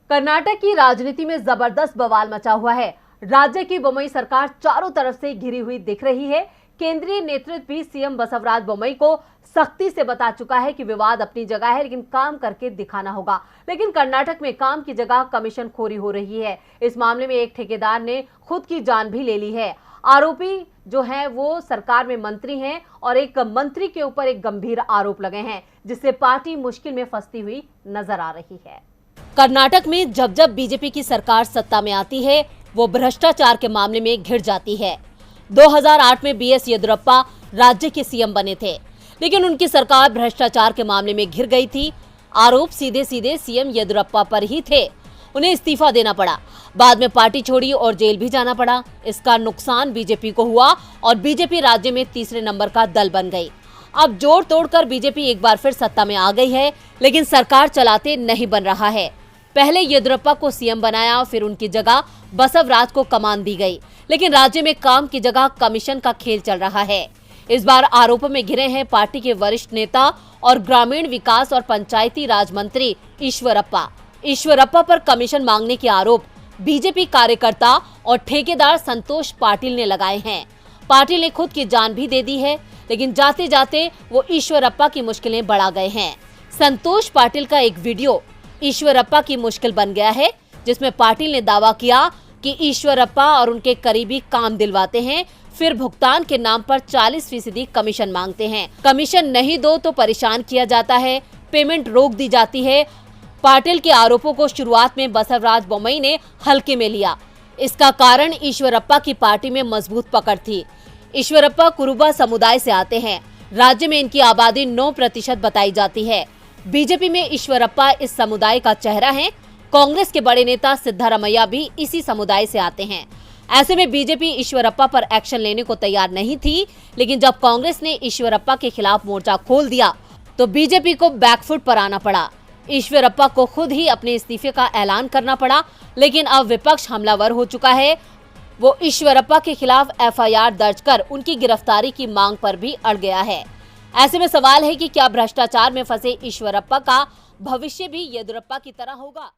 कर्नाटक की राजनीति में जबरदस्त बवाल मचा हुआ है। राज्य की बोम्मई सरकार चारों तरफ से घिरी हुई दिख रही है। केंद्रीय नेतृत्व भी सीएम बसवराज बोम्मई को सख्ती से बता चुका है कि विवाद अपनी जगह है, लेकिन काम करके दिखाना होगा। लेकिन कर्नाटक में काम की जगह कमीशन खोरी हो रही है। इस मामले में एक ठेकेदार ने खुद की जान भी ले ली है। आरोपी जो है वो सरकार में मंत्री हैं और एक मंत्री के ऊपर एक गंभीर आरोप लगे हैं, जिससे पार्टी मुश्किल में फंसती हुई नजर आ रही है। कर्नाटक में जब जब बीजेपी की सरकार सत्ता में आती है, वो भ्रष्टाचार के मामले में घिर जाती है। 2008 में बीएस येदियुरप्पा राज्य के सीएम बने थे, लेकिन उनकी सरकार भ्रष्टाचार के मामले में घिर गई थी। आरोप सीधे सीधे सीएम येदियुरप्पा पर ही थे। उन्हें इस्तीफा देना पड़ा, बाद में पार्टी छोड़ी और जेल भी जाना पड़ा। इसका नुकसान बीजेपी को हुआ और बीजेपी राज्य में तीसरे नंबर का दल बन गई। अब जोड़ तोड़कर बीजेपी एक बार फिर सत्ता में आ गई है, लेकिन सरकार चलाते नहीं बन रहा है। पहले येदियुरप्पा को सीएम बनाया, फिर उनकी जगह बसवराज को कमान दी गई, लेकिन राज्य में काम की जगह कमीशन का खेल चल रहा है। इस बार आरोपों में घिरे हैं पार्टी के वरिष्ठ नेता और ग्रामीण विकास और पंचायती राज मंत्री ईश्वरप्पा पर कमीशन मांगने के आरोप बीजेपी कार्यकर्ता और ठेकेदार संतोष पाटिल ने लगाए हैं। पाटिल ने खुद की जान भी दे दी है, लेकिन जाते जाते वो ईश्वरप्पा की मुश्किलें बढ़ा गए हैं। संतोष पाटिल का एक वीडियो ईश्वरप्पा की मुश्किल बन गया है, जिसमें पाटिल ने दावा किया कि ईश्वरप्पा और उनके करीबी काम दिलवाते हैं, फिर भुगतान के नाम पर 40% कमीशन मांगते हैं। कमीशन नहीं दो तो परेशान किया जाता है, पेमेंट रोक दी जाती है। पाटिल के आरोपों को शुरुआत में बसवराज बोम्मई ने हल्के में लिया। इसका कारण ईश्वरप्पा की पार्टी में मजबूत पकड़ थी। ईश्वरप्पा कुरुबा समुदाय से आते हैं। राज्य में इनकी आबादी 9% बताई जाती है। बीजेपी में ईश्वरप्पा इस समुदाय का चेहरा है। कांग्रेस के बड़े नेता सिद्धारमैया भी इसी समुदाय से आते हैं। ऐसे में बीजेपी ईश्वरप्पा पर एक्शन लेने को तैयार नहीं थी, लेकिन जब कांग्रेस ने ईश्वरप्पा के खिलाफ मोर्चा खोल दिया तो बीजेपी को बैकफुट पर आना पड़ा। ईश्वरप्पा को खुद ही अपने इस्तीफे का ऐलान करना पड़ा, लेकिन अब विपक्ष हमलावर हो चुका है। वो ईश्वरप्पा के खिलाफ एफआईआर दर्ज कर उनकी गिरफ्तारी की मांग पर भी अड़ गया है। ऐसे में सवाल है कि क्या भ्रष्टाचार में फंसे ईश्वरप्पा का भविष्य भी येदियुरप्पा की तरह होगा।